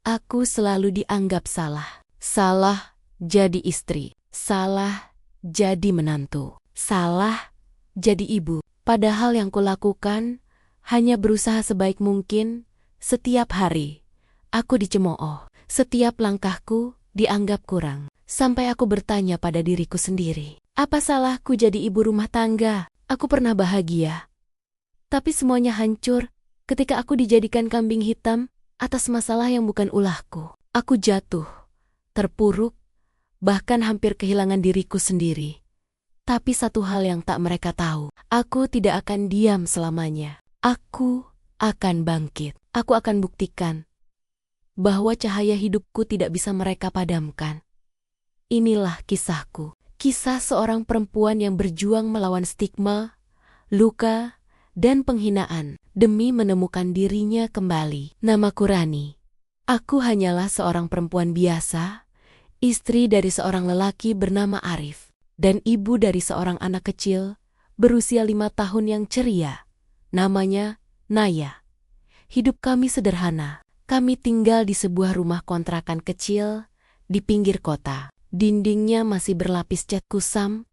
Aku selalu dianggap salah. Salah jadi istri. Salah jadi menantu. Salah jadi ibu. Padahal yang kulakukan hanya berusaha sebaik mungkin. Setiap hari aku dicemooh. Setiap langkahku dianggap kurang. Sampai aku bertanya pada diriku sendiri, apa salahku jadi ibu rumah tangga? Aku pernah bahagia. Tapi semuanya hancur ketika aku dijadikan kambing hitam atas masalah yang bukan ulahku. Aku jatuh, terpuruk, bahkan hampir kehilangan diriku sendiri. Tapi satu hal yang tak mereka tahu, aku tidak akan diam selamanya. Aku akan bangkit. Aku akan buktikan bahwa cahaya hidupku tidak bisa mereka padamkan. Inilah kisahku. Kisah seorang perempuan yang berjuang melawan stigma, luka, dan penghinaan demi menemukan dirinya kembali. Namaku Rani. Aku hanyalah seorang perempuan biasa, istri dari seorang lelaki bernama Arif, dan ibu dari seorang anak kecil berusia 5 tahun yang ceria. Namanya Naya. Hidup kami sederhana. Kami tinggal di sebuah rumah kontrakan kecil di pinggir kota. Dindingnya masih berlapis cat kusam,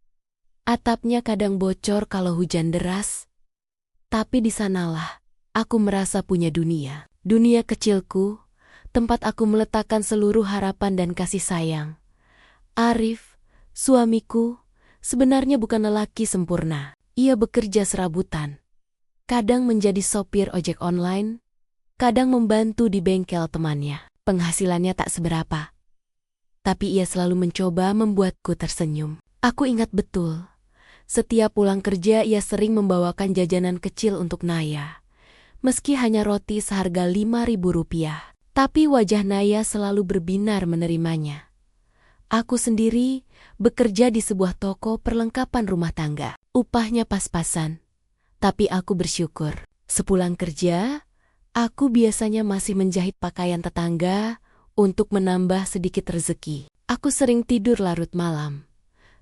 atapnya kadang bocor kalau hujan deras. Tapi di sanalah aku merasa punya dunia. Dunia kecilku, tempat aku meletakkan seluruh harapan dan kasih sayang. Arif, suamiku, sebenarnya bukan lelaki sempurna. Ia bekerja serabutan. Kadang menjadi sopir ojek online, kadang membantu di bengkel temannya. Penghasilannya tak seberapa. Tapi ia selalu mencoba membuatku tersenyum. Aku ingat betul. Setiap pulang kerja ia sering membawakan jajanan kecil untuk Naya. Meski hanya roti seharga Rp5.000. Tapi wajah Naya selalu berbinar menerimanya. Aku sendiri bekerja di sebuah toko perlengkapan rumah tangga. Upahnya pas-pasan. Tapi aku bersyukur. Sepulang kerja, aku biasanya masih menjahit pakaian tetangga untuk menambah sedikit rezeki. Aku sering tidur larut malam.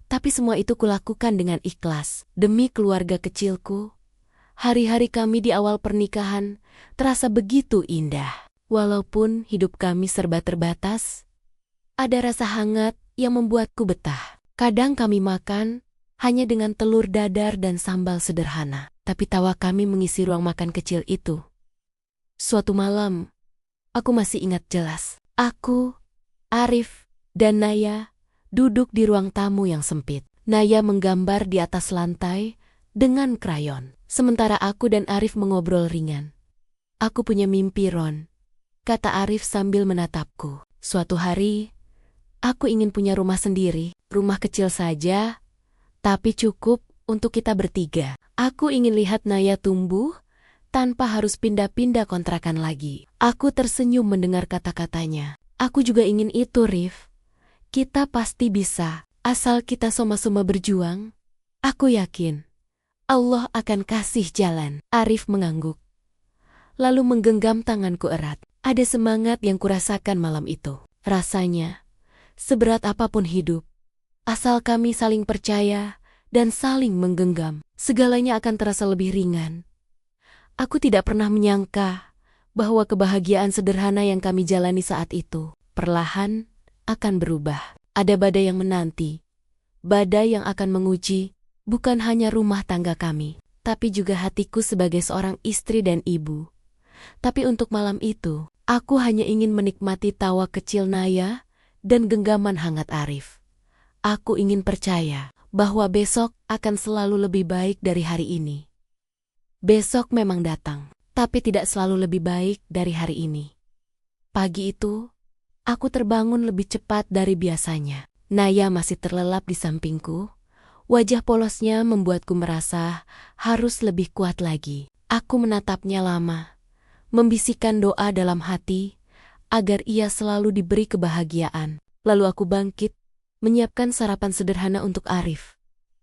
Tapi semua itu kulakukan dengan ikhlas. Demi keluarga kecilku, hari-hari kami di awal pernikahan terasa begitu indah. Walaupun hidup kami serba terbatas, ada rasa hangat yang membuatku betah. Kadang kami makan hanya dengan telur dadar dan sambal sederhana. Tapi tawa kami mengisi ruang makan kecil itu. Suatu malam, aku masih ingat jelas. Aku, Arif, dan Naya duduk di ruang tamu yang sempit. Naya menggambar di atas lantai dengan krayon. Sementara aku dan Arif mengobrol ringan. Aku punya mimpi, Ron, kata Arif sambil menatapku. Suatu hari, aku ingin punya rumah sendiri. Rumah kecil saja, tapi cukup untuk kita bertiga. Aku ingin lihat Naya tumbuh tanpa harus pindah-pindah kontrakan lagi. Aku tersenyum mendengar kata-katanya. Aku juga ingin itu, Rif. Kita pasti bisa, asal kita sama-sama berjuang. Aku yakin Allah akan kasih jalan. Arif mengangguk, lalu menggenggam tanganku erat. Ada semangat yang kurasakan malam itu. Rasanya, seberat apapun hidup, asal kami saling percaya dan saling menggenggam, segalanya akan terasa lebih ringan. Aku tidak pernah menyangka bahwa kebahagiaan sederhana yang kami jalani saat itu perlahan akan berubah. Ada badai yang menanti, badai yang akan menguji bukan hanya rumah tangga kami, tapi juga hatiku sebagai seorang istri dan ibu. Tapi untuk malam itu, aku hanya ingin menikmati tawa kecil Naya dan genggaman hangat Arif. Aku ingin percaya bahwa besok akan selalu lebih baik dari hari ini. Besok memang datang, tapi tidak selalu lebih baik dari hari ini. Pagi itu, aku terbangun lebih cepat dari biasanya. Naya masih terlelap di sampingku. Wajah polosnya membuatku merasa harus lebih kuat lagi. Aku menatapnya lama, membisikkan doa dalam hati agar ia selalu diberi kebahagiaan. Lalu aku bangkit, menyiapkan sarapan sederhana untuk Arif.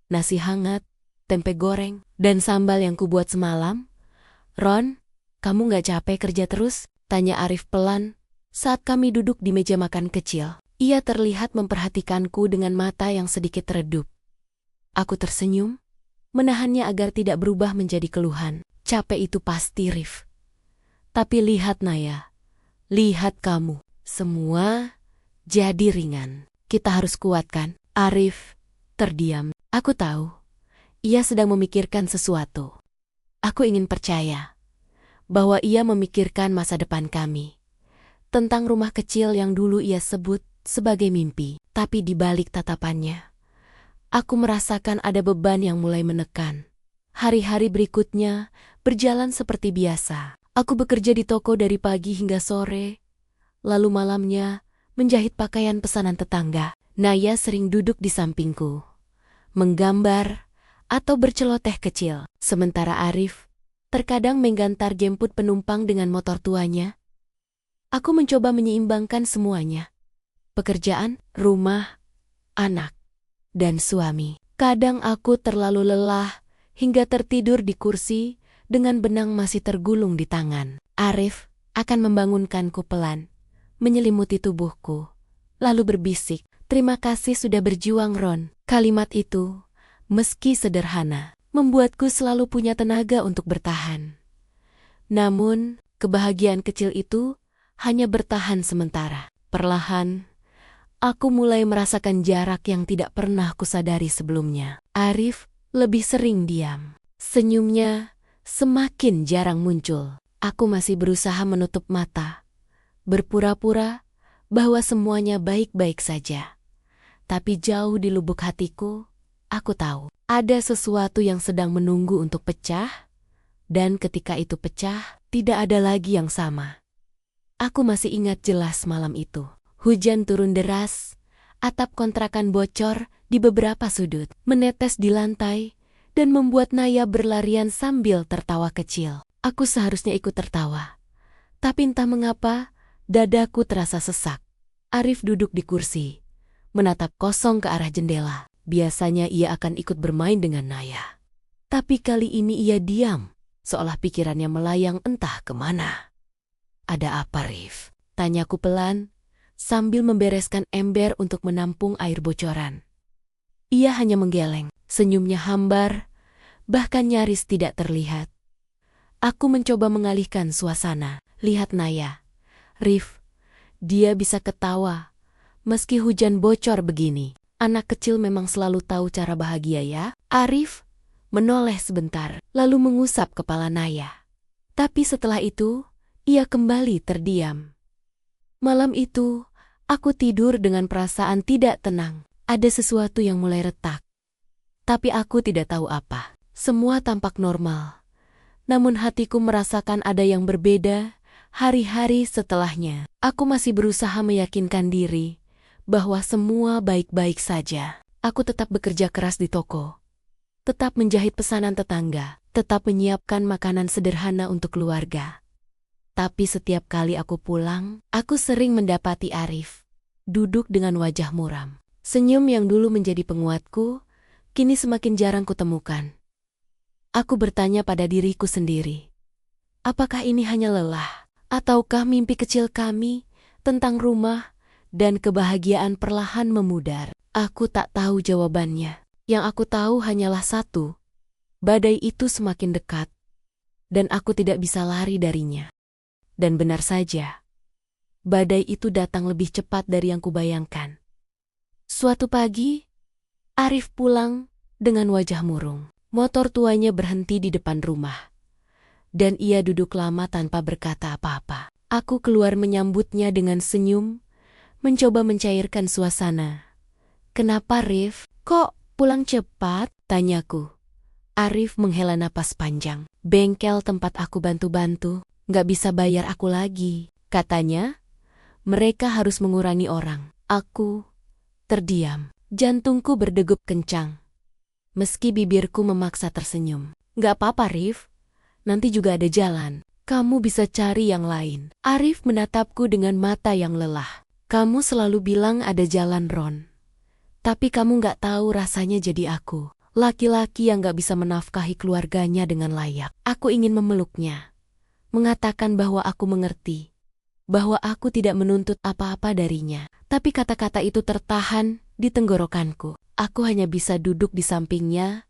Nasi hangat, tempe goreng, dan sambal yang kubuat semalam. Ron, kamu gak capek kerja terus? Tanya Arif pelan saat kami duduk di meja makan kecil. Ia terlihat memperhatikanku dengan mata yang sedikit redup. Aku tersenyum, menahannya agar tidak berubah menjadi keluhan. Capek itu pasti, Rif. Tapi lihat Naya, lihat kamu. Semua jadi ringan. Kita harus kuatkan. Arif terdiam. Aku tahu, ia sedang memikirkan sesuatu. Aku ingin percaya bahwa ia memikirkan masa depan kami. Tentang rumah kecil yang dulu ia sebut sebagai mimpi. Tapi di balik tatapannya, aku merasakan ada beban yang mulai menekan. Hari-hari berikutnya berjalan seperti biasa. Aku bekerja di toko dari pagi hingga sore, lalu malamnya menjahit pakaian pesanan tetangga. Naya sering duduk di sampingku, menggambar atau berceloteh kecil. Sementara Arif terkadang menggantar jemput penumpang dengan motor tuanya. Aku mencoba menyeimbangkan semuanya. Pekerjaan, rumah, anak, dan suami. Kadang aku terlalu lelah hingga tertidur di kursi dengan benang masih tergulung di tangan. Arif akan membangunkanku pelan, menyelimuti tubuhku, lalu berbisik, "Terima kasih sudah berjuang, Ron." Kalimat itu, meski sederhana, membuatku selalu punya tenaga untuk bertahan. Namun, kebahagiaan kecil itu hanya bertahan sementara. Perlahan, aku mulai merasakan jarak yang tidak pernah kusadari sebelumnya. Arif lebih sering diam. Senyumnya semakin jarang muncul. Aku masih berusaha menutup mata, berpura-pura bahwa semuanya baik-baik saja. Tapi jauh di lubuk hatiku, aku tahu ada sesuatu yang sedang menunggu untuk pecah, dan ketika itu pecah, tidak ada lagi yang sama. Aku masih ingat jelas malam itu. Hujan turun deras, atap kontrakan bocor di beberapa sudut, menetes di lantai, dan membuat Naya berlarian sambil tertawa kecil. Aku seharusnya ikut tertawa. Tapi entah mengapa, dadaku terasa sesak. Arif duduk di kursi, menatap kosong ke arah jendela. Biasanya ia akan ikut bermain dengan Naya. Tapi kali ini ia diam, seolah pikirannya melayang entah kemana. "Ada apa, Rif?" tanyaku pelan, sambil membereskan ember untuk menampung air bocoran. Ia hanya menggeleng, senyumnya hambar, bahkan nyaris tidak terlihat. Aku mencoba mengalihkan suasana. Lihat Naya. Rif, dia bisa ketawa, meski hujan bocor begini. Anak kecil memang selalu tahu cara bahagia ya. Arif menoleh sebentar, lalu mengusap kepala Naya. Tapi setelah itu, ia kembali terdiam. Malam itu, aku tidur dengan perasaan tidak tenang. Ada sesuatu yang mulai retak. Tapi aku tidak tahu apa. Semua tampak normal. Namun hatiku merasakan ada yang berbeda. Hari-hari setelahnya, aku masih berusaha meyakinkan diri bahwa semua baik-baik saja. Aku tetap bekerja keras di toko, tetap menjahit pesanan tetangga, tetap menyiapkan makanan sederhana untuk keluarga. Tapi setiap kali aku pulang, aku sering mendapati Arif duduk dengan wajah muram. Senyum yang dulu menjadi penguatku, kini semakin jarang kutemukan. Aku bertanya pada diriku sendiri, apakah ini hanya lelah, ataukah mimpi kecil kami tentang rumah dan kebahagiaan perlahan memudar? Aku tak tahu jawabannya. Yang aku tahu hanyalah satu, badai itu semakin dekat, dan aku tidak bisa lari darinya. Dan benar saja, badai itu datang lebih cepat dari yang kubayangkan. Suatu pagi, Arif pulang dengan wajah murung. Motor tuanya berhenti di depan rumah, dan ia duduk lama tanpa berkata apa-apa. Aku keluar menyambutnya dengan senyum, mencoba mencairkan suasana. "Kenapa, Rif? Kok pulang cepat?" tanyaku. Arif menghela napas panjang. "Bengkel tempat aku bantu-bantu nggak bisa bayar aku lagi," katanya. "Mereka harus mengurangi orang." Aku terdiam. Jantungku berdegup kencang. Meski bibirku memaksa tersenyum. "Nggak apa-apa, Rif. Nanti juga ada jalan. Kamu bisa cari yang lain." Arif menatapku dengan mata yang lelah. "Kamu selalu bilang ada jalan, Ron. Tapi kamu nggak tahu rasanya jadi aku. Laki-laki yang nggak bisa menafkahi keluarganya dengan layak." Aku ingin memeluknya, mengatakan bahwa aku mengerti, bahwa aku tidak menuntut apa-apa darinya. Tapi kata-kata itu tertahan di tenggorokanku. Aku hanya bisa duduk di sampingnya,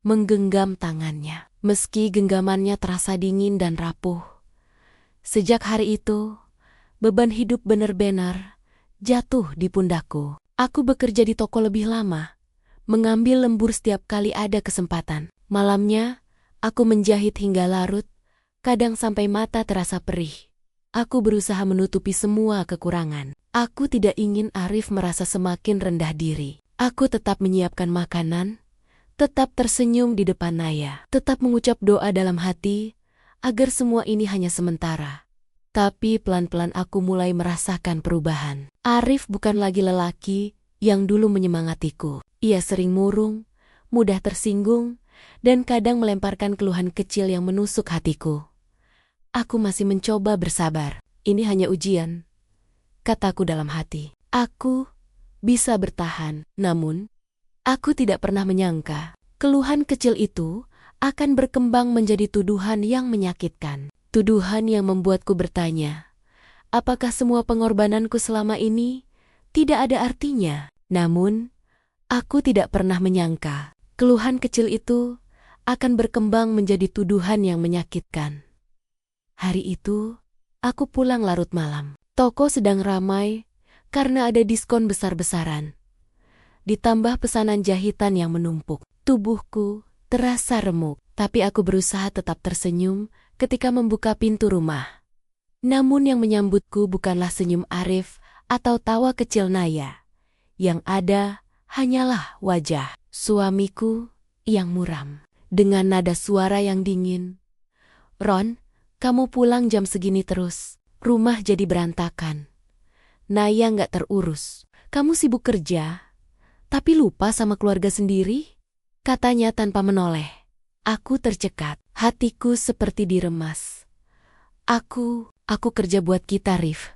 menggenggam tangannya. Meski genggamannya terasa dingin dan rapuh. Sejak hari itu, Beban hidup benar-benar jatuh di pundakku. Aku bekerja di toko lebih lama, mengambil lembur setiap kali ada kesempatan. Malamnya, aku menjahit hingga larut, kadang sampai mata terasa perih. Aku berusaha menutupi semua kekurangan. Aku tidak ingin Arif merasa semakin rendah diri. Aku tetap menyiapkan makanan, tetap tersenyum di depan Naya, tetap mengucap doa dalam hati, agar semua ini hanya sementara. Tapi pelan-pelan aku mulai merasakan perubahan. Arif bukan lagi lelaki yang dulu menyemangatiku. Ia sering murung, mudah tersinggung, dan kadang melemparkan keluhan kecil yang menusuk hatiku. Aku masih mencoba bersabar. Ini hanya ujian, kataku dalam hati. Aku bisa bertahan, namun aku tidak pernah menyangka keluhan kecil itu akan berkembang menjadi tuduhan yang menyakitkan. Tuduhan yang membuatku bertanya, apakah semua pengorbananku selama ini tidak ada artinya? Namun, aku tidak pernah menyangka keluhan kecil itu akan berkembang menjadi tuduhan yang menyakitkan. Hari itu, aku pulang larut malam. Toko sedang ramai karena ada diskon besar-besaran. Ditambah pesanan jahitan yang menumpuk. Tubuhku terasa remuk, tapi aku berusaha tetap tersenyum ketika membuka pintu rumah. Namun yang menyambutku bukanlah senyum Arif atau tawa kecil Naya. Yang ada hanyalah wajah suamiku yang muram. Dengan nada suara yang dingin. Ron, kamu pulang jam segini terus. Rumah jadi berantakan. Naya nggak terurus. Kamu sibuk kerja, tapi lupa sama keluarga sendiri? Katanya tanpa menoleh. Aku tercekat. Hatiku seperti diremas. Aku kerja buat kita, Rif.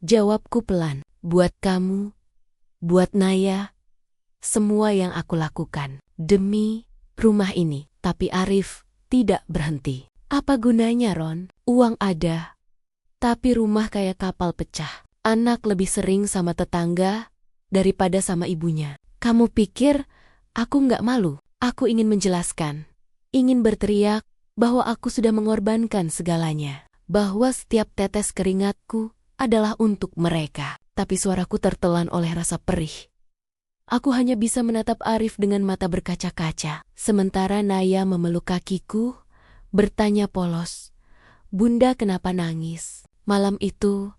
Jawabku pelan. Buat kamu, buat Naya. Semua yang aku lakukan demi rumah ini. Tapi Arif tidak berhenti. Apa gunanya, Ron? Uang ada, tapi rumah kayak kapal pecah. Anak lebih sering sama tetangga daripada sama ibunya. Kamu pikir aku nggak malu? Aku ingin menjelaskan. Ingin berteriak bahwa aku sudah mengorbankan segalanya. Bahwa setiap tetes keringatku adalah untuk mereka. Tapi suaraku tertelan oleh rasa perih. Aku hanya bisa menatap Arif dengan mata berkaca-kaca. Sementara Naya memeluk kakiku, bertanya polos, Bunda kenapa nangis? Malam itu,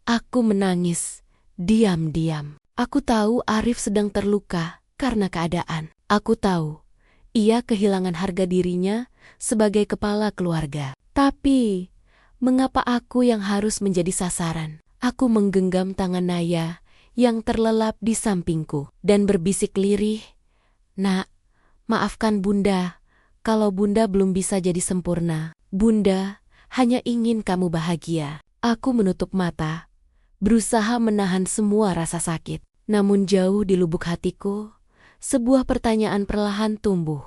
aku menangis, diam-diam. Aku tahu Arif sedang terluka karena keadaan. Aku tahu, ia kehilangan harga dirinya sebagai kepala keluarga. Tapi, mengapa aku yang harus menjadi sasaran? Aku menggenggam tangan Naya yang terlelap di sampingku dan berbisik lirih, Nak, maafkan Bunda kalau Bunda belum bisa jadi sempurna. Bunda hanya ingin kamu bahagia. Aku menutup mata, berusaha menahan semua rasa sakit. Namun jauh di lubuk hatiku, sebuah pertanyaan perlahan tumbuh.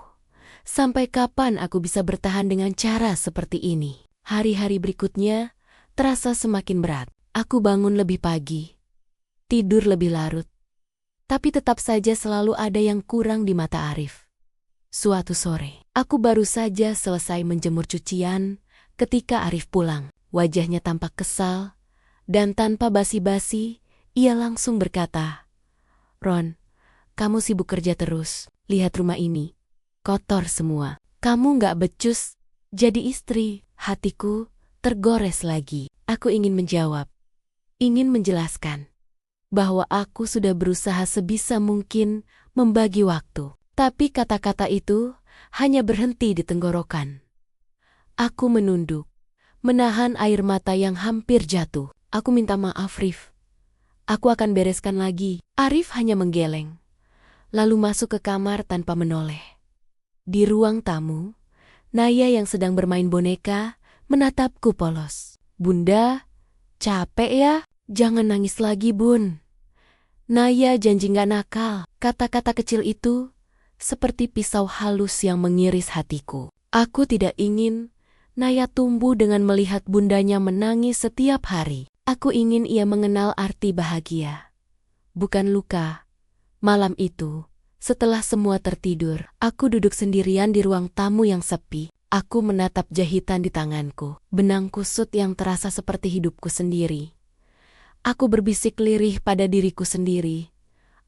Sampai kapan aku bisa bertahan dengan cara seperti ini? Hari-hari berikutnya terasa semakin berat. Aku bangun lebih pagi, tidur lebih larut. Tapi tetap saja selalu ada yang kurang di mata Arif. Suatu sore, aku baru saja selesai menjemur cucian ketika Arif pulang. Wajahnya tampak kesal, dan tanpa basi-basi, ia langsung berkata, Ron, kamu sibuk kerja terus. Lihat rumah ini. Kotor semua. Kamu nggak becus jadi istri. Hatiku tergores lagi. Aku ingin menjawab. Ingin menjelaskan bahwa aku sudah berusaha sebisa mungkin membagi waktu. Tapi kata-kata itu hanya berhenti di tenggorokan. Aku menunduk, menahan air mata yang hampir jatuh. Aku minta maaf, Rif. Aku akan bereskan lagi. Arif hanya menggeleng, lalu masuk ke kamar tanpa menoleh. Di ruang tamu, Naya yang sedang bermain boneka menatapku polos. Bunda, capek ya? Jangan nangis lagi, Bun. Naya janji gak nakal. Kata-kata kecil itu seperti pisau halus yang mengiris hatiku. Aku tidak ingin Naya tumbuh dengan melihat bundanya menangis setiap hari. Aku ingin ia mengenal arti bahagia, bukan luka. Malam itu, setelah semua tertidur, aku duduk sendirian di ruang tamu yang sepi. Aku menatap jahitan di tanganku, benang kusut yang terasa seperti hidupku sendiri. Aku berbisik lirih pada diriku sendiri.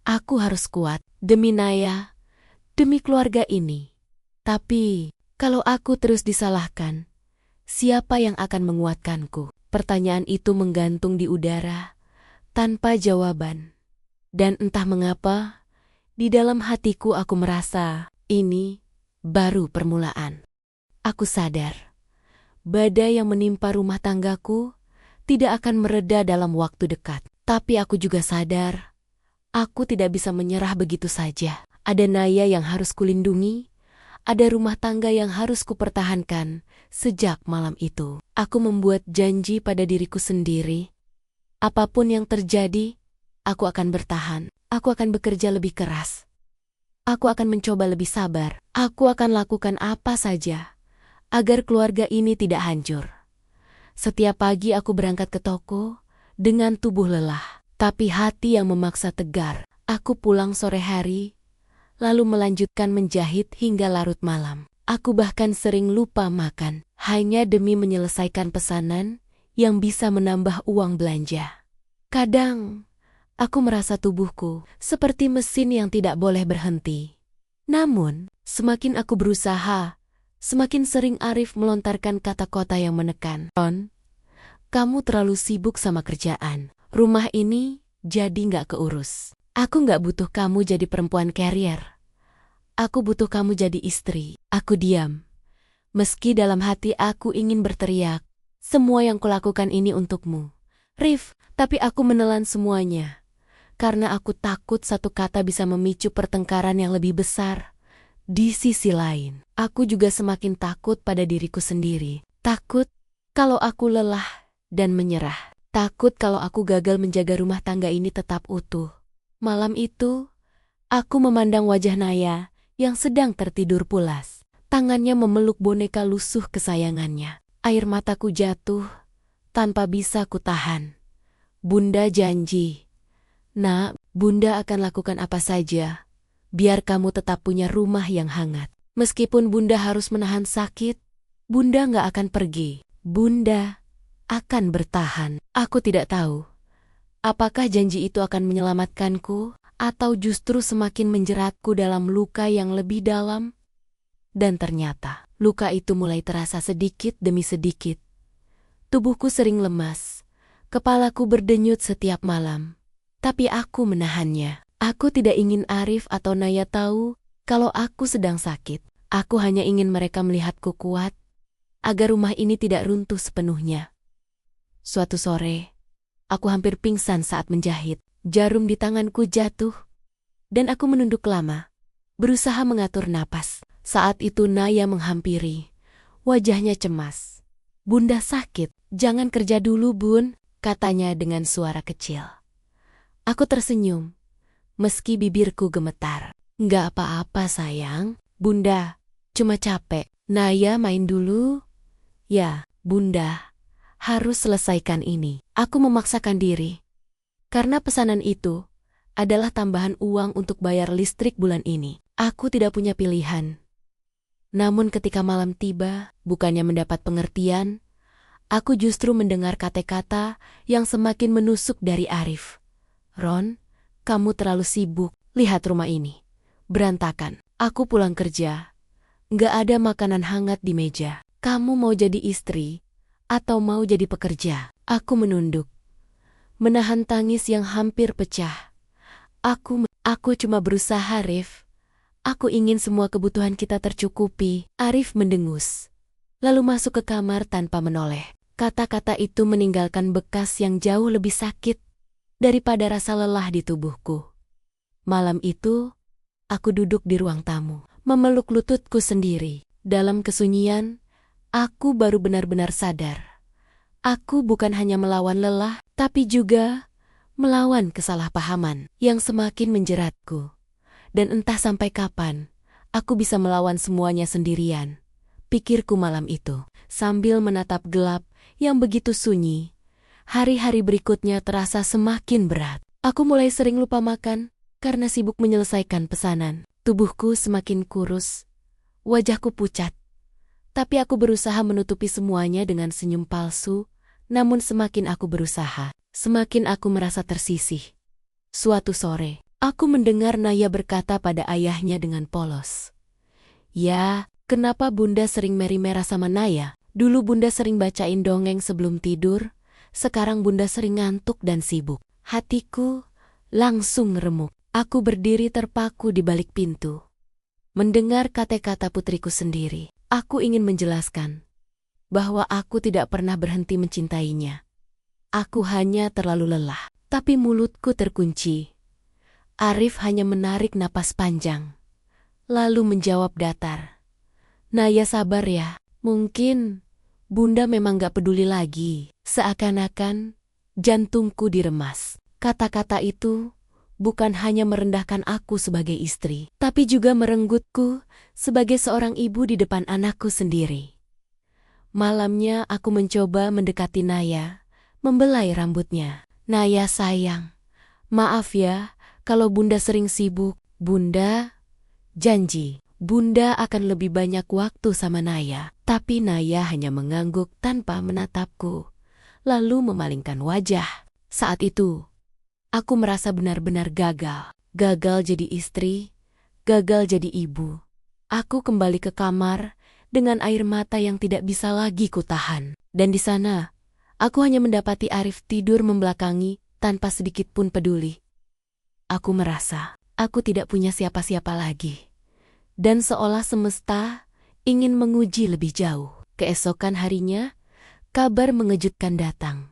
Aku harus kuat, demi Naya, demi keluarga ini. Tapi, kalau aku terus disalahkan, siapa yang akan menguatkanku? Pertanyaan itu menggantung di udara, tanpa jawaban. Dan entah mengapa, di dalam hatiku aku merasa, ini baru permulaan. Aku sadar, badai yang menimpa rumah tanggaku tidak akan mereda dalam waktu dekat. Tapi aku juga sadar, aku tidak bisa menyerah begitu saja. Ada Naya yang harus kulindungi, ada rumah tangga yang harus kupertahankan. Sejak malam itu, aku membuat janji pada diriku sendiri. Apapun yang terjadi, aku akan bertahan. Aku akan bekerja lebih keras. Aku akan mencoba lebih sabar. Aku akan lakukan apa saja agar keluarga ini tidak hancur. Setiap pagi aku berangkat ke toko dengan tubuh lelah, tapi hati yang memaksa tegar. Aku pulang sore hari, lalu melanjutkan menjahit hingga larut malam. Aku bahkan sering lupa makan, hanya demi menyelesaikan pesanan yang bisa menambah uang belanja. Kadang, aku merasa tubuhku seperti mesin yang tidak boleh berhenti. Namun, semakin aku berusaha, semakin sering Arif melontarkan kata-kata yang menekan. Ron, kamu terlalu sibuk sama kerjaan. Rumah ini jadi nggak keurus. Aku nggak butuh kamu jadi perempuan karier. Aku butuh kamu jadi istri. Aku diam. Meski dalam hati aku ingin berteriak, semua yang kulakukan ini untukmu, Rif, tapi aku menelan semuanya. Karena aku takut satu kata bisa memicu pertengkaran yang lebih besar. Di sisi lain, aku juga semakin takut pada diriku sendiri. Takut kalau aku lelah dan menyerah. Takut kalau aku gagal menjaga rumah tangga ini tetap utuh. Malam itu, aku memandang wajah Naya yang sedang tertidur pulas. Tangannya memeluk boneka lusuh kesayangannya. Air mataku jatuh tanpa bisa kutahan. Bunda janji, Nak, Bunda akan lakukan apa saja, biar kamu tetap punya rumah yang hangat. Meskipun Bunda harus menahan sakit, Bunda nggak akan pergi. Bunda akan bertahan. Aku tidak tahu, apakah janji itu akan menyelamatkanku, atau justru semakin menjeratku dalam luka yang lebih dalam. Dan ternyata, luka itu mulai terasa sedikit demi sedikit. Tubuhku sering lemas, kepalaku berdenyut setiap malam. Tapi aku menahannya. Aku tidak ingin Arif atau Naya tahu kalau aku sedang sakit. Aku hanya ingin mereka melihatku kuat, agar rumah ini tidak runtuh sepenuhnya. Suatu sore, aku hampir pingsan saat menjahit. Jarum di tanganku jatuh, dan aku menunduk lama, berusaha mengatur napas. Saat itu Naya menghampiri, wajahnya cemas. Bunda sakit, jangan kerja dulu Bun, katanya dengan suara kecil. Aku tersenyum, meski bibirku gemetar. Nggak apa-apa sayang, Bunda, cuma capek. Naya main dulu. Ya, Bunda, harus selesaikan ini. Aku memaksakan diri. Karena pesanan itu adalah tambahan uang untuk bayar listrik bulan ini. Aku tidak punya pilihan. Namun ketika malam tiba, bukannya mendapat pengertian, aku justru mendengar kata-kata yang semakin menusuk dari Arif. Ron, kamu terlalu sibuk. Lihat rumah ini. Berantakan. Aku pulang kerja. Nggak ada makanan hangat di meja. Kamu mau jadi istri atau mau jadi pekerja? Aku menunduk, menahan tangis yang hampir pecah. Aku cuma berusaha, Arif. Aku ingin semua kebutuhan kita tercukupi. Arif mendengus, lalu masuk ke kamar tanpa menoleh. Kata-kata itu meninggalkan bekas yang jauh lebih sakit daripada rasa lelah di tubuhku. Malam itu, aku duduk di ruang tamu, memeluk lututku sendiri. Dalam kesunyian, aku baru benar-benar sadar. Aku bukan hanya melawan lelah, tapi juga melawan kesalahpahaman yang semakin menjeratku. Dan entah sampai kapan, aku bisa melawan semuanya sendirian. Pikirku malam itu, sambil menatap gelap yang begitu sunyi. Hari-hari berikutnya terasa semakin berat. Aku mulai sering lupa makan karena sibuk menyelesaikan pesanan. Tubuhku semakin kurus, wajahku pucat, Tapi aku berusaha menutupi semuanya dengan senyum palsu, namun semakin aku berusaha, semakin aku merasa tersisih. Suatu sore, aku mendengar Naya berkata pada ayahnya dengan polos. "Ya, kenapa Bunda sering meri-mera sama Naya? Dulu Bunda sering bacain dongeng sebelum tidur, sekarang Bunda sering ngantuk dan sibuk." Hatiku langsung remuk. Aku berdiri terpaku di balik pintu. Mendengar kata-kata putriku sendiri, aku ingin menjelaskan bahwa aku tidak pernah berhenti mencintainya. Aku hanya terlalu lelah, tapi mulutku terkunci. Arif hanya menarik napas panjang, lalu menjawab datar. "Naya, sabar ya, mungkin Bunda memang gak peduli lagi." Seakan-akan jantungku diremas. Kata-kata itu bukan hanya merendahkan aku sebagai istri, tapi juga merenggutku sebagai seorang ibu di depan anakku sendiri. Malamnya aku mencoba mendekati Naya, membelai rambutnya. "Naya sayang, maaf ya kalau Bunda sering sibuk. Bunda janji, Bunda akan lebih banyak waktu sama Naya." Tapi Naya hanya mengangguk tanpa menatapku, lalu memalingkan wajah. Saat itu, aku merasa benar-benar gagal. Gagal jadi istri, gagal jadi ibu. Aku kembali ke kamar dengan air mata yang tidak bisa lagi kutahan. Dan di sana, aku hanya mendapati Arif tidur membelakangi tanpa sedikit pun peduli. Aku merasa aku tidak punya siapa-siapa lagi. Dan seolah semesta ingin menguji lebih jauh. Keesokan harinya, kabar mengejutkan datang.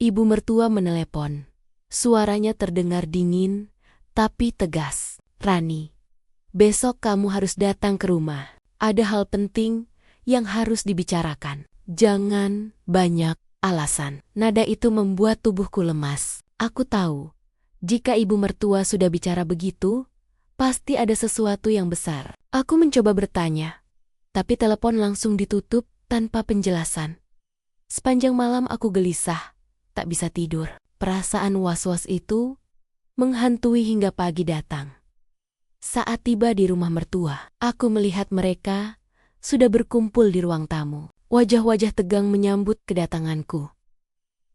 Ibu mertua menelepon. Suaranya terdengar dingin, tapi tegas. "Rani, besok kamu harus datang ke rumah. Ada hal penting yang harus dibicarakan. Jangan banyak alasan." Nada itu membuat tubuhku lemas. Aku tahu, jika ibu mertua sudah bicara begitu, pasti ada sesuatu yang besar. Aku mencoba bertanya, tapi telepon langsung ditutup tanpa penjelasan. Sepanjang malam aku gelisah, tak bisa tidur. Perasaan was-was itu menghantui hingga pagi datang. Saat tiba di rumah mertua, aku melihat mereka sudah berkumpul di ruang tamu. Wajah-wajah tegang menyambut kedatanganku.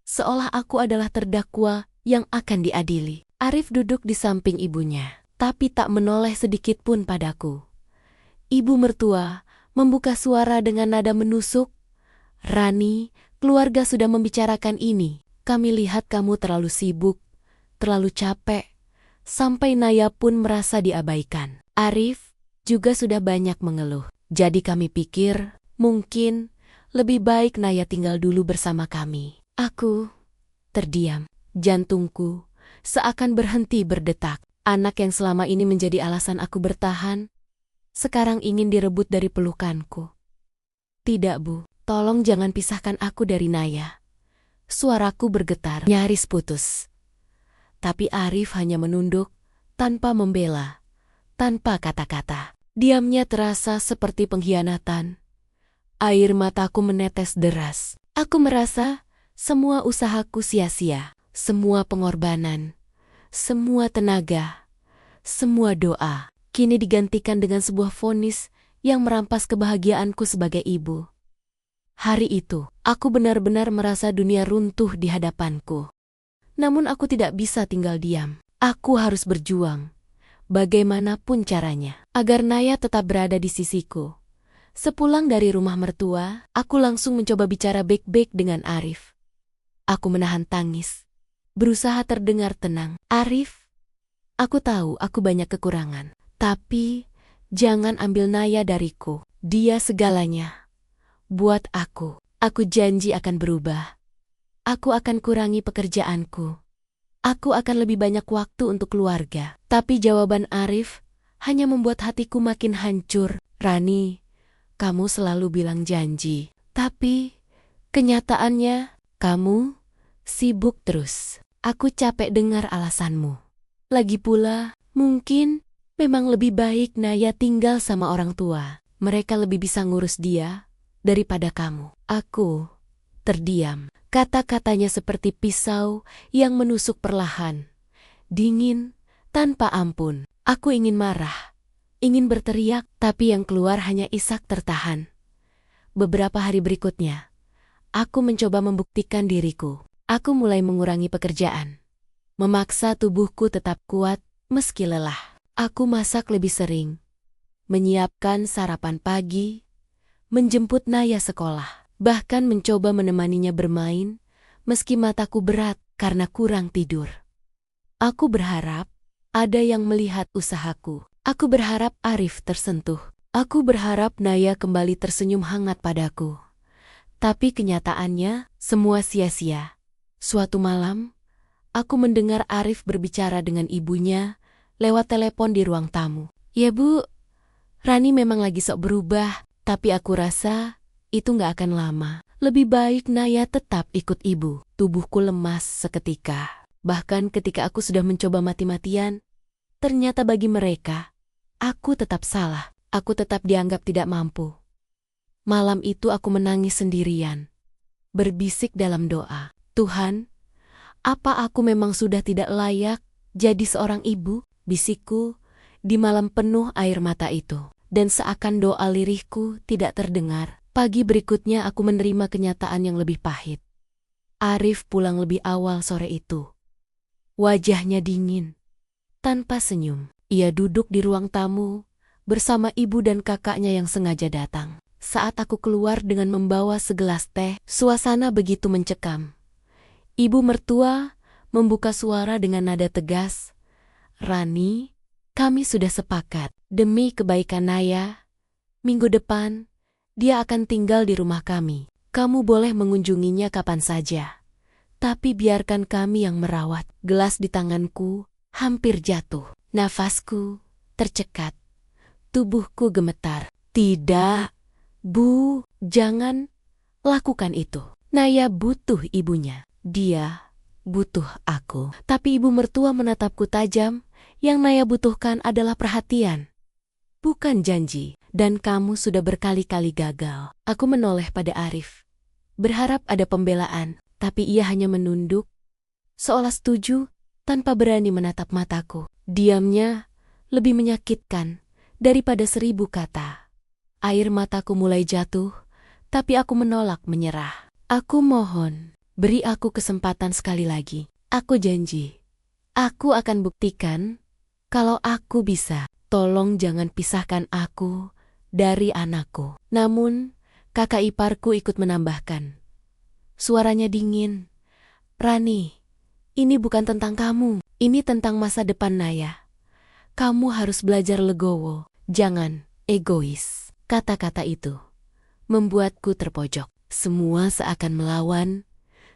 Seolah aku adalah terdakwa yang akan diadili. Arif duduk di samping ibunya, tapi tak menoleh sedikit pun padaku. Ibu mertua membuka suara dengan nada menusuk. "Rani, keluarga sudah membicarakan ini. Kami lihat kamu terlalu sibuk, terlalu capek, sampai Naya pun merasa diabaikan. Arif juga sudah banyak mengeluh. Jadi kami pikir, mungkin lebih baik Naya tinggal dulu bersama kami." Aku terdiam. Jantungku seakan berhenti berdetak. Anak yang selama ini menjadi alasan aku bertahan, sekarang ingin direbut dari pelukanku. "Tidak, Bu. Tolong jangan pisahkan aku dari Naya." Suaraku bergetar, nyaris putus. Tapi Arif hanya menunduk, tanpa membela, tanpa kata-kata. Diamnya terasa seperti pengkhianatan. Air mataku menetes deras. Aku merasa semua usahaku sia-sia, semua pengorbanan, semua tenaga, semua doa, kini digantikan dengan sebuah vonis yang merampas kebahagiaanku sebagai ibu. Hari itu, aku benar-benar merasa dunia runtuh di hadapanku. Namun aku tidak bisa tinggal diam. Aku harus berjuang, bagaimanapun caranya, agar Naya tetap berada di sisiku. Sepulang dari rumah mertua, aku langsung mencoba bicara baik-baik dengan Arif. Aku menahan tangis, berusaha terdengar tenang. "Arif, aku tahu aku banyak kekurangan, tapi jangan ambil Naya dariku. Dia segalanya. Buat aku janji akan berubah. Aku akan kurangi pekerjaanku. Aku akan lebih banyak waktu untuk keluarga." Tapi jawaban Arif hanya membuat hatiku makin hancur. "Rani, kamu selalu bilang janji, tapi kenyataannya kamu sibuk terus. Aku capek dengar alasanmu. Lagi pula, mungkin memang lebih baik Naya tinggal sama orang tua. Mereka lebih bisa ngurus dia daripada kamu." Aku terdiam. Kata-katanya seperti pisau yang menusuk perlahan. Dingin, tanpa ampun. Aku ingin marah, ingin berteriak, tapi yang keluar hanya isak tertahan. Beberapa hari berikutnya, aku mencoba membuktikan diriku. Aku mulai mengurangi pekerjaan, memaksa tubuhku tetap kuat meski lelah. Aku masak lebih sering, menyiapkan sarapan pagi, menjemput Naya sekolah, bahkan mencoba menemaninya bermain meski mataku berat karena kurang tidur. Aku berharap ada yang melihat usahaku. Aku berharap Arif tersentuh. Aku berharap Naya kembali tersenyum hangat padaku. Tapi kenyataannya, semua sia-sia. Suatu malam, aku mendengar Arif berbicara dengan ibunya lewat telepon di ruang tamu. "Ya Bu, Rani memang lagi sok berubah, tapi aku rasa itu nggak akan lama. Lebih baik Naya tetap ikut ibu." Tubuhku lemas seketika. Bahkan ketika aku sudah mencoba mati-matian, ternyata bagi mereka, aku tetap salah. Aku tetap dianggap tidak mampu. Malam itu aku menangis sendirian, berbisik dalam doa. "Tuhan, apa aku memang sudah tidak layak jadi seorang ibu?" bisikku di malam penuh air mata itu. Dan seakan doa lirihku tidak terdengar, pagi berikutnya aku menerima kenyataan yang lebih pahit. Arif pulang lebih awal sore itu. Wajahnya dingin, tanpa senyum. Ia duduk di ruang tamu bersama ibu dan kakaknya yang sengaja datang. Saat aku keluar dengan membawa segelas teh, suasana begitu mencekam. Ibu mertua membuka suara dengan nada tegas, "Rani, kami sudah sepakat. Demi kebaikan Naya, minggu depan dia akan tinggal di rumah kami. Kamu boleh mengunjunginya kapan saja. Tapi biarkan kami yang merawat." Gelas di tanganku hampir jatuh. Nafasku tercekat. Tubuhku gemetar. "Tidak, Bu, jangan lakukan itu. Naya butuh ibunya. Dia butuh aku." Tapi ibu mertua menatapku tajam. Yang Naya butuhkan adalah perhatian, bukan janji. Dan kamu sudah berkali-kali gagal. Aku menoleh pada Arif, berharap ada pembelaan, tapi ia hanya menunduk, seolah setuju tanpa berani menatap mataku. Diamnya lebih menyakitkan daripada 1000 kata. Air mataku mulai jatuh, tapi aku menolak menyerah. "Aku mohon, beri aku kesempatan sekali lagi. Aku janji, aku akan buktikan kalau aku bisa. Tolong jangan pisahkan aku dari anakku." Namun, kakak iparku ikut menambahkan. Suaranya dingin, "Rani, ini bukan tentang kamu. Ini tentang masa depan Naya. Kamu harus belajar legowo, jangan egois." Kata-kata itu membuatku terpojok. Semua seakan melawan,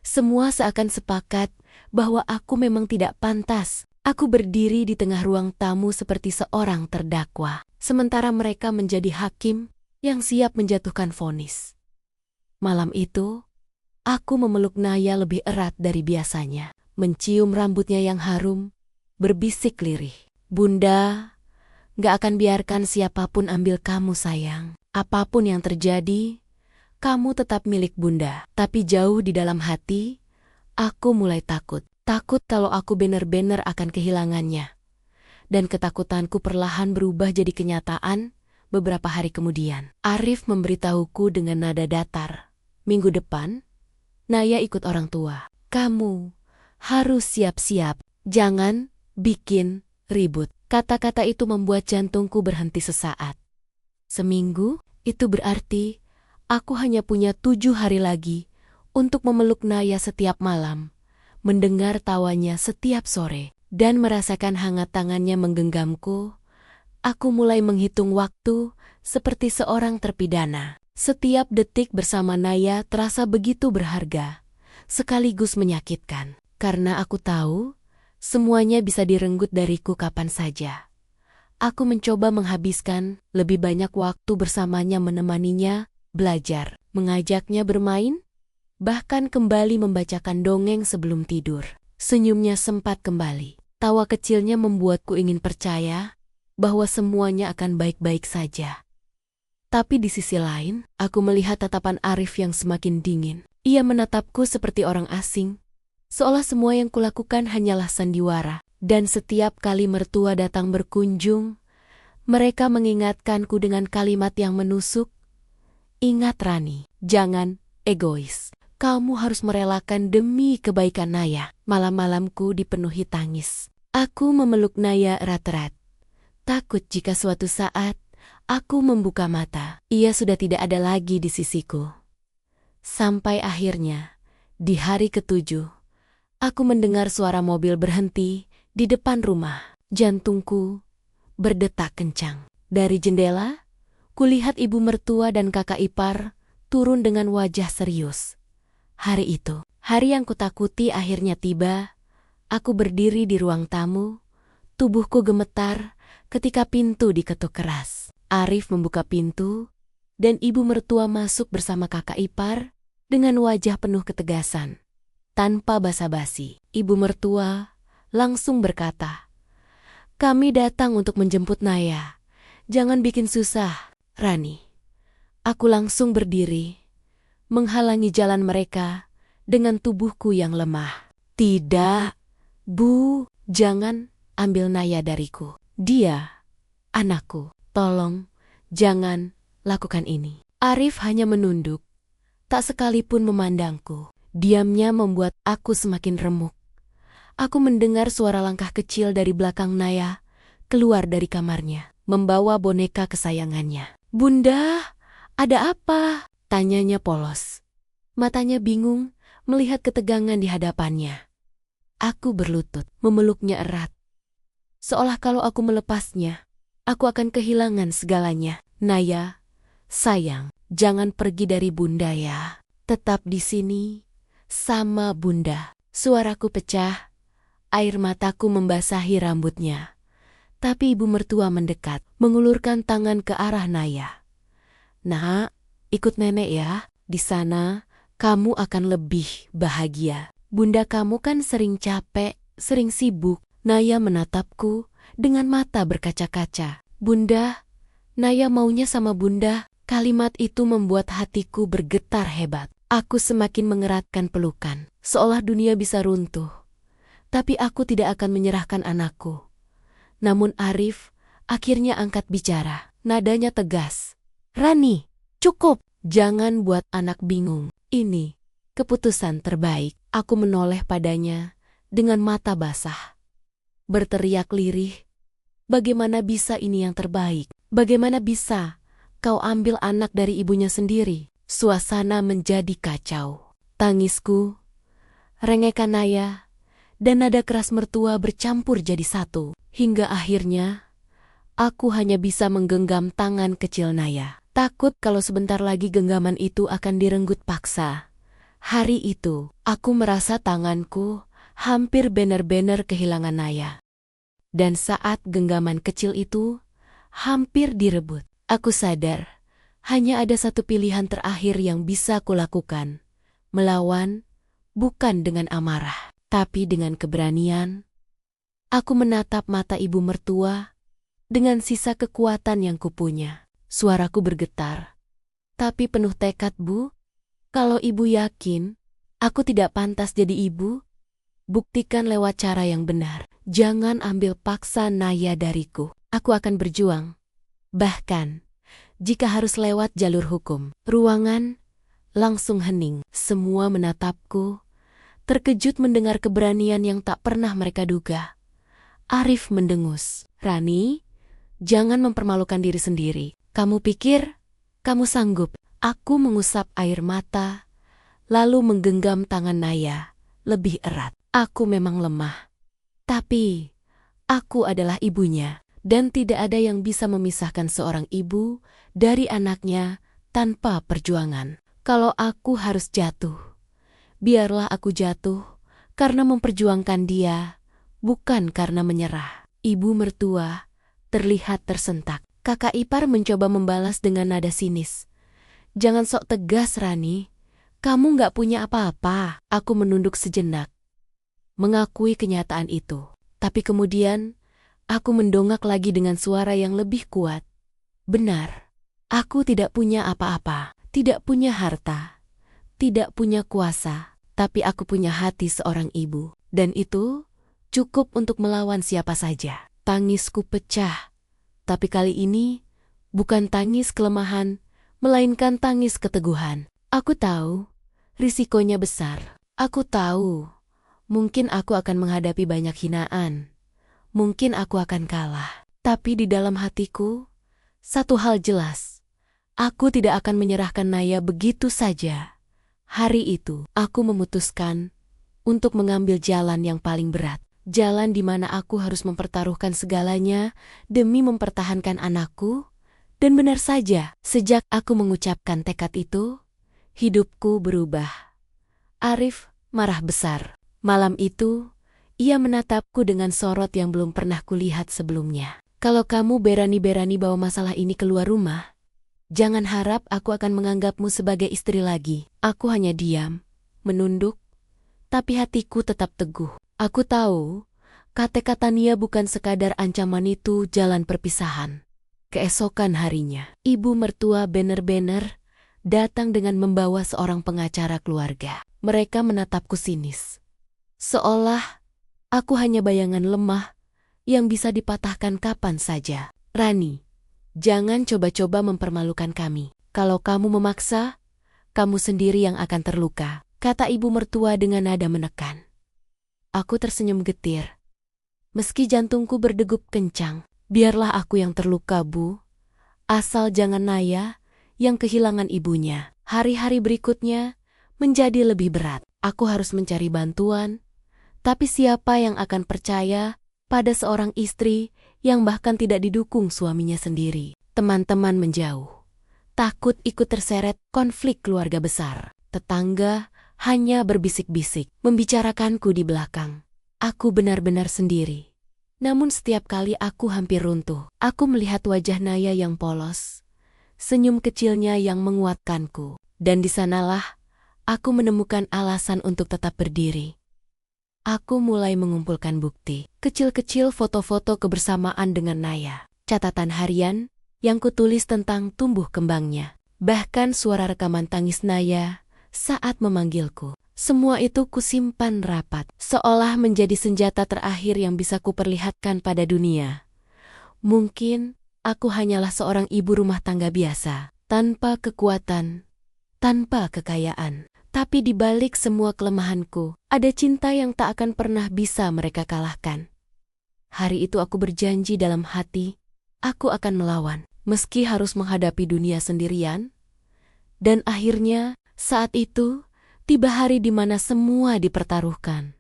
semua seakan sepakat bahwa aku memang tidak pantas. Aku berdiri di tengah ruang tamu seperti seorang terdakwa, sementara mereka menjadi hakim yang siap menjatuhkan vonis. Malam itu, aku memeluk Naya lebih erat dari biasanya, mencium rambutnya yang harum, berbisik lirih. "Bunda, gak akan biarkan siapapun ambil kamu sayang. Apapun yang terjadi, kamu tetap milik Bunda." Tapi jauh di dalam hati, aku mulai takut. Takut kalau aku benar-benar akan kehilangannya. Dan ketakutanku perlahan berubah jadi kenyataan beberapa hari kemudian. Arif memberitahuku dengan nada datar, "Minggu depan, Naya ikut orang tua. Kamu harus siap-siap. Jangan bikin ribut." Kata-kata itu membuat jantungku berhenti sesaat. Seminggu, itu berarti aku hanya punya 7 hari lagi untuk memeluk Naya setiap malam, mendengar tawanya setiap sore, dan merasakan hangat tangannya menggenggamku. Aku mulai menghitung waktu seperti seorang terpidana. Setiap detik bersama Naya terasa begitu berharga, sekaligus menyakitkan. Karena aku tahu, semuanya bisa direnggut dariku kapan saja. Aku mencoba menghabiskan lebih banyak waktu bersamanya, menemaninya belajar, mengajaknya bermain, bahkan kembali membacakan dongeng sebelum tidur. Senyumnya sempat kembali. Tawa kecilnya membuatku ingin percaya bahwa semuanya akan baik-baik saja. Tapi di sisi lain, aku melihat tatapan Arif yang semakin dingin. Ia menatapku seperti orang asing, seolah semua yang kulakukan hanyalah sandiwara. Dan setiap kali mertua datang berkunjung, mereka mengingatkanku dengan kalimat yang menusuk, Ingat Rani, jangan egois. Kamu harus merelakan demi kebaikan Naya. Malam-malamku dipenuhi tangis. Aku memeluk Naya erat-erat. Takut jika suatu saat aku membuka mata, ia sudah tidak ada lagi di sisiku. Sampai akhirnya, di hari ke-7, aku mendengar suara mobil berhenti di depan rumah. Jantungku berdetak kencang. Dari jendela, kulihat ibu mertua dan kakak ipar turun dengan wajah serius. Hari itu, hari yang kutakuti akhirnya tiba. Aku berdiri di ruang tamu, tubuhku gemetar ketika pintu diketuk keras. Arif membuka pintu, dan ibu mertua masuk bersama kakak ipar dengan wajah penuh ketegasan. Tanpa basa-basi, ibu mertua langsung berkata, "Kami datang untuk menjemput Naya. Jangan bikin susah, Rani." Aku langsung berdiri, menghalangi jalan mereka dengan tubuhku yang lemah. "Tidak, Bu, jangan ambil Naya dariku. Dia anakku. Tolong, jangan lakukan ini." Arif hanya menunduk, tak sekalipun memandangku. Diamnya membuat aku semakin remuk. Aku mendengar suara langkah kecil dari belakang Naya keluar dari kamarnya, membawa boneka kesayangannya. "Bunda, ada apa?" tanyanya polos. Matanya bingung melihat ketegangan di hadapannya. Aku berlutut, memeluknya erat. Seolah kalau aku melepasnya, aku akan kehilangan segalanya. "Naya, sayang, jangan pergi dari Bunda ya. Tetap di sini, sama Bunda." Suaraku pecah, air mataku membasahi rambutnya. Tapi ibu mertua mendekat, mengulurkan tangan ke arah Naya. "Nak, ikut nenek ya. Di sana, kamu akan lebih bahagia. Bunda kamu kan sering capek, sering sibuk." Naya menatapku dengan mata berkaca-kaca. "Bunda, Naya maunya sama Bunda." Kalimat itu membuat hatiku bergetar hebat. Aku semakin mengeratkan pelukan, seolah dunia bisa runtuh. Tapi aku tidak akan menyerahkan anakku. Namun Arif akhirnya angkat bicara. Nadanya tegas. "Rani, cukup. Jangan buat anak bingung. Ini keputusan terbaik." Aku menoleh padanya dengan mata basah. Berteriak lirih, "Bagaimana bisa ini yang terbaik? Bagaimana bisa kau ambil anak dari ibunya sendiri?" Suasana menjadi kacau. Tangisku, rengekan Naya, dan nada keras mertua bercampur jadi satu. Hingga akhirnya, aku hanya bisa menggenggam tangan kecil Naya. Takut kalau sebentar lagi genggaman itu akan direnggut paksa. Hari itu, aku merasa tanganku hampir benar-benar kehilangan Naya. Dan saat genggaman kecil itu hampir direbut, aku sadar hanya ada satu pilihan terakhir yang bisa kulakukan. Melawan, bukan dengan amarah, tapi dengan keberanian. Aku menatap mata ibu mertua dengan sisa kekuatan yang kupunya. Suaraku bergetar. "Tapi penuh tekad, Bu. Kalau ibu yakin aku tidak pantas jadi ibu, buktikan lewat cara yang benar. Jangan ambil paksa Naya dariku. Aku akan berjuang. Bahkan, jika harus lewat jalur hukum." Ruangan langsung hening. Semua menatapku, terkejut mendengar keberanian yang tak pernah mereka duga. Arif mendengus. "Rani, jangan mempermalukan diri sendiri. Kamu pikir kamu sanggup?" Aku mengusap air mata, lalu menggenggam tangan Naya lebih erat. Aku memang lemah, tapi aku adalah ibunya, dan tidak ada yang bisa memisahkan seorang ibu dari anaknya tanpa perjuangan. Kalau aku harus jatuh, biarlah aku jatuh karena memperjuangkan dia, bukan karena menyerah. Ibu mertua terlihat tersentak. Kakak ipar mencoba membalas dengan nada sinis. "Jangan sok tegas, Rani. Kamu nggak punya apa-apa." Aku menunduk sejenak, mengakui kenyataan itu. Tapi kemudian, aku mendongak lagi dengan suara yang lebih kuat. "Benar, aku tidak punya apa-apa, tidak punya harta, tidak punya kuasa, tapi aku punya hati seorang ibu. Dan itu cukup untuk melawan siapa saja." Tangisku pecah, tapi kali ini bukan tangis kelemahan, melainkan tangis keteguhan. Aku tahu, risikonya besar. Aku tahu, mungkin aku akan menghadapi banyak hinaan. Mungkin aku akan kalah. Tapi di dalam hatiku, satu hal jelas. Aku tidak akan menyerahkan Naya begitu saja. Hari itu, aku memutuskan untuk mengambil jalan yang paling berat. Jalan di mana aku harus mempertaruhkan segalanya demi mempertahankan anakku. Dan benar saja, sejak aku mengucapkan tekad itu, hidupku berubah. Arif marah besar. Malam itu, ia menatapku dengan sorot yang belum pernah kulihat sebelumnya. Kalau kamu berani-berani bawa masalah ini keluar rumah, jangan harap aku akan menganggapmu sebagai istri lagi. Aku hanya diam, menunduk, tapi hatiku tetap teguh. Aku tahu, kata-kata Nia bukan sekadar ancaman, itu jalan perpisahan. Keesokan harinya, ibu mertua bener-bener datang dengan membawa seorang pengacara keluarga. Mereka menatapku sinis. Seolah aku hanya bayangan lemah yang bisa dipatahkan kapan saja. Rani, jangan coba-coba mempermalukan kami. Kalau kamu memaksa, kamu sendiri yang akan terluka, kata ibu mertua dengan nada menekan. Aku tersenyum getir. Meski jantungku berdegup kencang, biarlah aku yang terluka, Bu. Asal jangan Naya yang kehilangan ibunya. Hari-hari berikutnya menjadi lebih berat. Aku harus mencari bantuan, tapi siapa yang akan percaya pada seorang istri yang bahkan tidak didukung suaminya sendiri? Teman-teman menjauh, takut ikut terseret konflik keluarga besar. Tetangga hanya berbisik-bisik, membicarakanku di belakang. Aku benar-benar sendiri. Namun setiap kali aku hampir runtuh, aku melihat wajah Naya yang polos, senyum kecilnya yang menguatkanku. Dan di sanalah aku menemukan alasan untuk tetap berdiri. Aku mulai mengumpulkan bukti, kecil-kecil foto-foto kebersamaan dengan Naya, catatan harian yang kutulis tentang tumbuh kembangnya, bahkan suara rekaman tangis Naya saat memanggilku. Semua itu kusimpan rapat, seolah menjadi senjata terakhir yang bisa kuperlihatkan pada dunia. Mungkin aku hanyalah seorang ibu rumah tangga biasa, tanpa kekuatan, tanpa kekayaan. Tapi di balik semua kelemahanku, ada cinta yang tak akan pernah bisa mereka kalahkan. Hari itu aku berjanji dalam hati, aku akan melawan, meski harus menghadapi dunia sendirian. Dan akhirnya, saat itu, tiba hari di mana semua dipertaruhkan.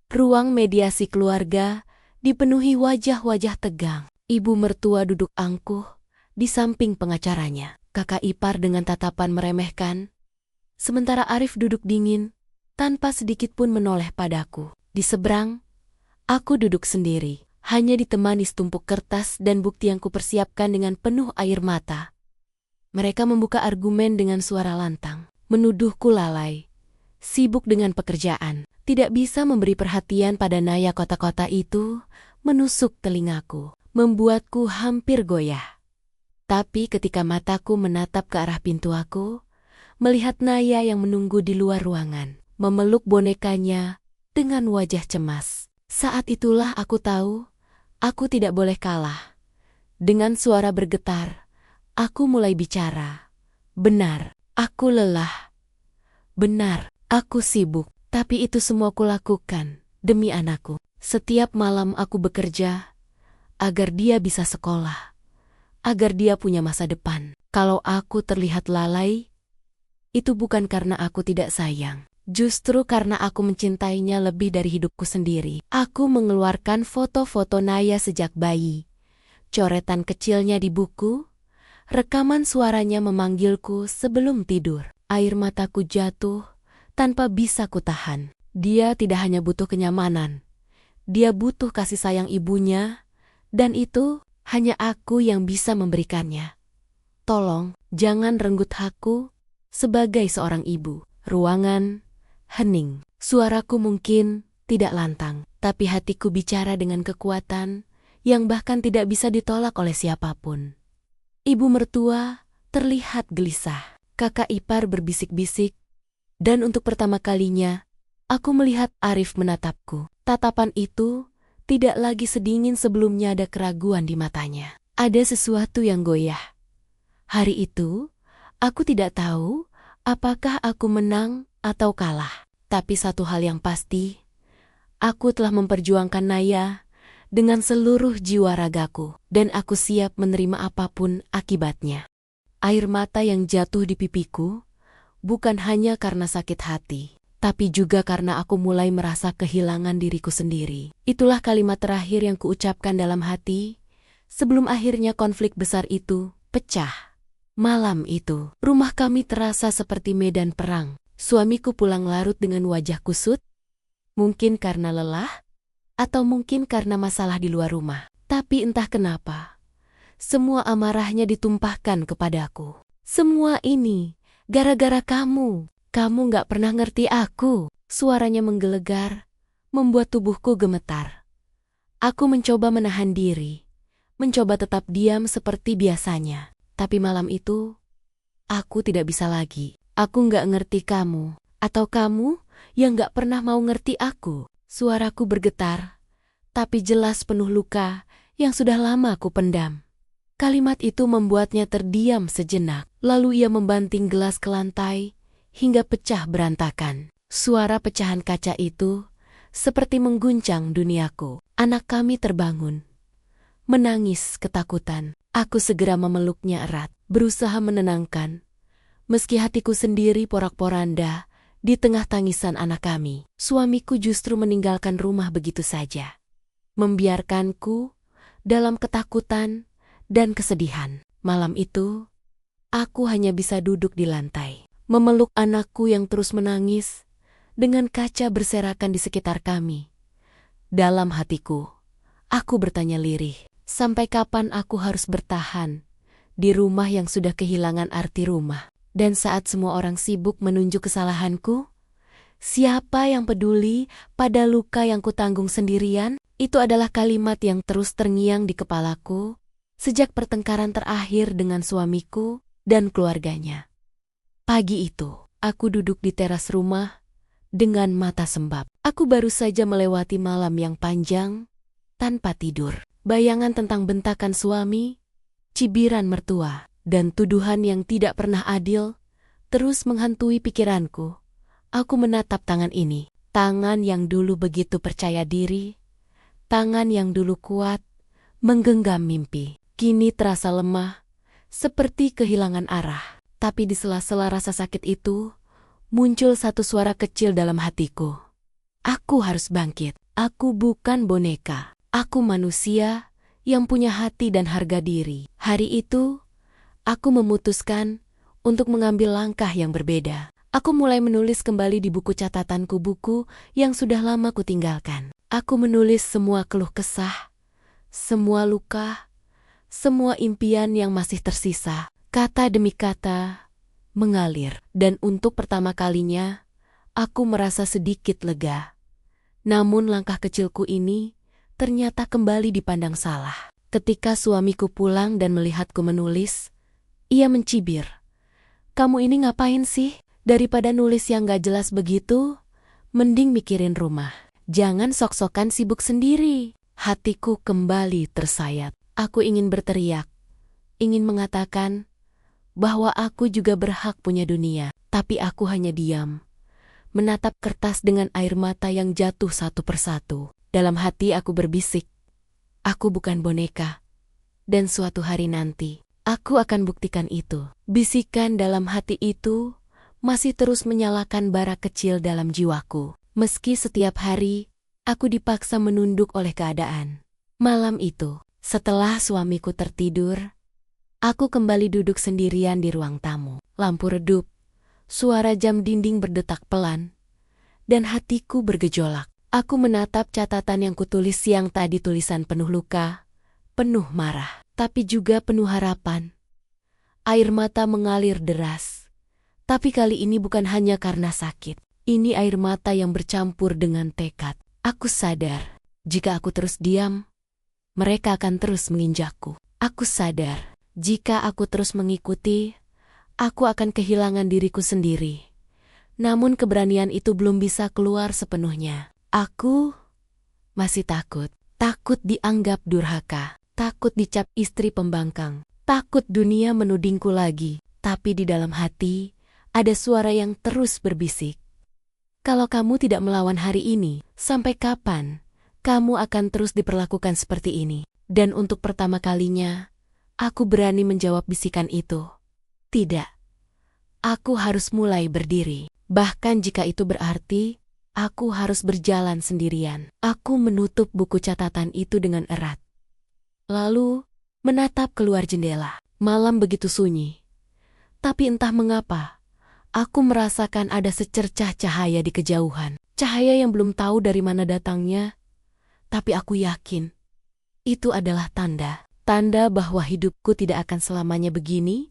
Ruang mediasi keluarga dipenuhi wajah-wajah tegang. Ibu mertua duduk angkuh di samping pengacaranya. Kakak ipar dengan tatapan meremehkan. Sementara Arif duduk dingin, tanpa sedikit pun menoleh padaku. Di seberang, aku duduk sendiri, hanya ditemani setumpuk kertas dan bukti yang kupersiapkan dengan penuh air mata. Mereka membuka argumen dengan suara lantang, menuduhku lalai, sibuk dengan pekerjaan, tidak bisa memberi perhatian pada Naya. Kota-kota itu menusuk telingaku, membuatku hampir goyah. Tapi ketika mataku menatap ke arah pintu, aku melihat Naya yang menunggu di luar ruangan, memeluk bonekanya dengan wajah cemas. Saat itulah aku tahu, aku tidak boleh kalah. Dengan suara bergetar, aku mulai bicara. Benar, aku lelah. Benar, aku sibuk. Tapi itu semua kulakukan demi anakku. Setiap malam aku bekerja agar dia bisa sekolah, agar dia punya masa depan. Kalau aku terlihat lalai, itu bukan karena aku tidak sayang. Justru karena aku mencintainya lebih dari hidupku sendiri. Aku mengeluarkan foto-foto Naya sejak bayi, coretan kecilnya di buku, rekaman suaranya memanggilku sebelum tidur. Air mataku jatuh tanpa bisa kutahan. Dia tidak hanya butuh kenyamanan. Dia butuh kasih sayang ibunya, dan itu hanya aku yang bisa memberikannya. Tolong, jangan renggut aku sebagai seorang ibu. Ruangan hening. Suaraku mungkin tidak lantang, tapi hatiku bicara dengan kekuatan yang bahkan tidak bisa ditolak oleh siapapun. Ibu mertua terlihat gelisah. Kakak ipar berbisik-bisik. Dan untuk pertama kalinya, aku melihat Arif menatapku. Tatapan itu tidak lagi sedingin sebelumnya, ada keraguan di matanya. Ada sesuatu yang goyah. Hari itu, Aku tidak tahu apakah aku menang atau kalah. Tapi satu hal yang pasti, aku telah memperjuangkan Naya dengan seluruh jiwa ragaku, dan aku siap menerima apapun akibatnya. Air mata yang jatuh di pipiku bukan hanya karena sakit hati, tapi juga karena aku mulai merasa kehilangan diriku sendiri. Itulah kalimat terakhir yang kuucapkan dalam hati sebelum akhirnya konflik besar itu pecah. Malam itu, rumah kami terasa seperti medan perang. Suamiku pulang larut dengan wajah kusut, mungkin karena lelah, atau mungkin karena masalah di luar rumah. Tapi entah kenapa, semua amarahnya ditumpahkan kepadaku. Semua ini gara-gara kamu. Kamu gak pernah ngerti aku. Suaranya menggelegar, membuat tubuhku gemetar. Aku mencoba menahan diri, mencoba tetap diam seperti biasanya. Tapi malam itu, aku tidak bisa lagi. Aku gak ngerti kamu, atau kamu yang gak pernah mau ngerti aku. Suaraku bergetar, tapi jelas penuh luka yang sudah lama aku pendam. Kalimat itu membuatnya terdiam sejenak, lalu ia membanting gelas ke lantai hingga pecah berantakan. Suara pecahan kaca itu seperti mengguncang duniaku. Anak kami terbangun, menangis ketakutan. Aku segera memeluknya erat, berusaha menenangkan, meski hatiku sendiri porak-poranda di tengah tangisan anak kami. Suamiku justru meninggalkan rumah begitu saja, membiarkanku dalam ketakutan dan kesedihan. Malam itu, aku hanya bisa duduk di lantai, memeluk anakku yang terus menangis dengan kaca berserakan di sekitar kami. Dalam hatiku, aku bertanya lirih, sampai kapan aku harus bertahan di rumah yang sudah kehilangan arti rumah? Dan saat semua orang sibuk menunjuk kesalahanku, siapa yang peduli pada luka yang kutanggung sendirian? Itu adalah kalimat yang terus terngiang di kepalaku sejak pertengkaran terakhir dengan suamiku dan keluarganya. Pagi itu, aku duduk di teras rumah dengan mata sembab. Aku baru saja melewati malam yang panjang tanpa tidur. Bayangan tentang bentakan suami, cibiran mertua, dan tuduhan yang tidak pernah adil terus menghantui pikiranku. Aku menatap tangan ini, tangan yang dulu begitu percaya diri, tangan yang dulu kuat, menggenggam mimpi. Kini terasa lemah, seperti kehilangan arah. Tapi di sela-sela rasa sakit itu, muncul satu suara kecil dalam hatiku. Aku harus bangkit. Aku bukan boneka. Aku manusia yang punya hati dan harga diri. Hari itu, aku memutuskan untuk mengambil langkah yang berbeda. Aku mulai menulis kembali di buku catatanku, buku yang sudah lama kutinggalkan. Aku menulis semua keluh kesah, semua luka, semua impian yang masih tersisa. Kata demi kata mengalir, dan untuk pertama kalinya, aku merasa sedikit lega. Namun langkah kecilku ini ternyata kembali dipandang salah. Ketika suamiku pulang dan melihatku menulis, ia mencibir. "Kamu ini ngapain sih? Daripada nulis yang gak jelas begitu, mending mikirin rumah. Jangan sok-sokan sibuk sendiri." Hatiku kembali tersayat. Aku ingin berteriak, ingin mengatakan bahwa aku juga berhak punya dunia. Tapi aku hanya diam, menatap kertas dengan air mata yang jatuh satu persatu. Dalam hati aku berbisik, aku bukan boneka, dan suatu hari nanti, aku akan buktikan itu. Bisikan dalam hati itu masih terus menyalakan bara kecil dalam jiwaku. Meski setiap hari, aku dipaksa menunduk oleh keadaan. Malam itu, setelah suamiku tertidur, aku kembali duduk sendirian di ruang tamu. Lampu redup, suara jam dinding berdetak pelan, dan hatiku bergejolak. Aku menatap catatan yang kutulis siang tadi, tulisan penuh luka, penuh marah, tapi juga penuh harapan. Air mata mengalir deras. Tapi kali ini bukan hanya karena sakit. Ini air mata yang bercampur dengan tekad. Aku sadar, jika aku terus diam, mereka akan terus menginjakku. Aku sadar, jika aku terus mengikuti, aku akan kehilangan diriku sendiri. Namun keberanian itu belum bisa keluar sepenuhnya. Aku masih takut. Takut dianggap durhaka. Takut dicap istri pembangkang. Takut dunia menudingku lagi. Tapi di dalam hati, ada suara yang terus berbisik. Kalau kamu tidak melawan hari ini, sampai kapan kamu akan terus diperlakukan seperti ini? Dan untuk pertama kalinya, aku berani menjawab bisikan itu. Tidak, aku harus mulai berdiri. Bahkan jika itu berarti, aku harus berjalan sendirian. Aku menutup buku catatan itu dengan erat. Lalu, menatap keluar jendela. Malam begitu sunyi. Tapi entah mengapa, aku merasakan ada secercah cahaya di kejauhan. Cahaya yang belum tahu dari mana datangnya, tapi aku yakin itu adalah tanda. Tanda bahwa hidupku tidak akan selamanya begini.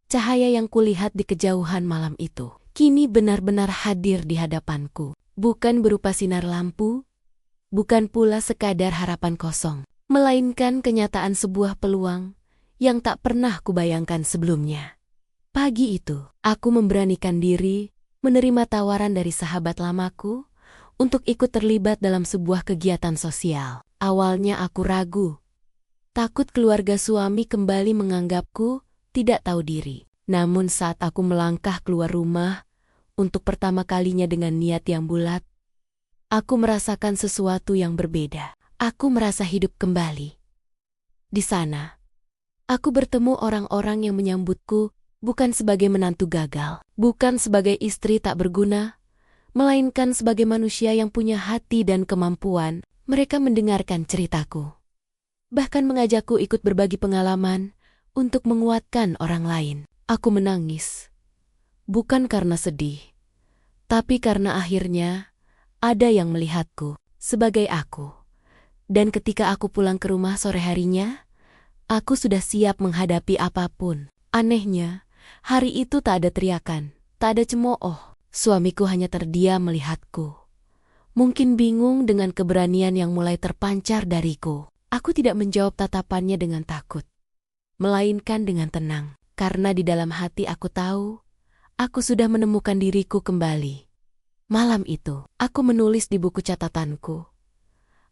Cahaya yang kulihat di kejauhan malam itu, kini benar-benar hadir di hadapanku. Bukan berupa sinar lampu, bukan pula sekadar harapan kosong, melainkan kenyataan sebuah peluang yang tak pernah kubayangkan sebelumnya. Pagi itu, aku memberanikan diri menerima tawaran dari sahabat lamaku untuk ikut terlibat dalam sebuah kegiatan sosial. Awalnya aku ragu, takut keluarga suami kembali menganggapku tidak tahu diri. Namun saat aku melangkah keluar rumah untuk pertama kalinya dengan niat yang bulat, aku merasakan sesuatu yang berbeda. Aku merasa hidup kembali. Di sana, aku bertemu orang-orang yang menyambutku bukan sebagai menantu gagal, bukan sebagai istri tak berguna, melainkan sebagai manusia yang punya hati dan kemampuan. Mereka mendengarkan ceritaku, bahkan mengajakku ikut berbagi pengalaman untuk menguatkan orang lain. Aku menangis, bukan karena sedih, tapi karena akhirnya ada yang melihatku sebagai aku. Dan ketika aku pulang ke rumah sore harinya, aku sudah siap menghadapi apapun. Anehnya, hari itu tak ada teriakan, tak ada cemooh. Suamiku hanya terdiam melihatku. Mungkin bingung dengan keberanian yang mulai terpancar dariku. Aku tidak menjawab tatapannya dengan takut, melainkan dengan tenang. Karena di dalam hati aku tahu, aku sudah menemukan diriku kembali. Malam itu, aku menulis di buku catatanku.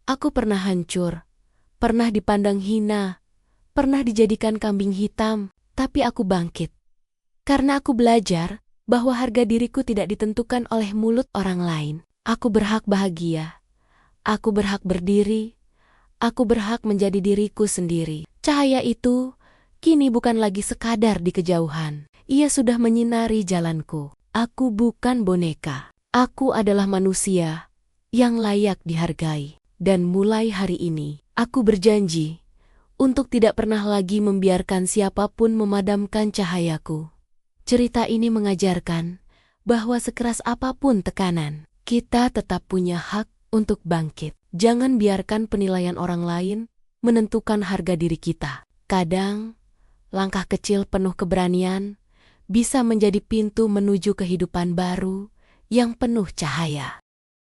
Aku pernah hancur, pernah dipandang hina, pernah dijadikan kambing hitam, tapi aku bangkit. Karena aku belajar bahwa harga diriku tidak ditentukan oleh mulut orang lain. Aku berhak bahagia, aku berhak berdiri, aku berhak menjadi diriku sendiri. Cahaya itu kini bukan lagi sekadar di kejauhan. Ia sudah menyinari jalanku. Aku bukan boneka. Aku adalah manusia yang layak dihargai. Dan mulai hari ini, aku berjanji untuk tidak pernah lagi membiarkan siapapun memadamkan cahayaku. Cerita ini mengajarkan bahwa sekeras apapun tekanan, kita tetap punya hak untuk bangkit. Jangan biarkan penilaian orang lain menentukan harga diri kita. Kadang, langkah kecil penuh keberanian bisa menjadi pintu menuju kehidupan baru yang penuh cahaya.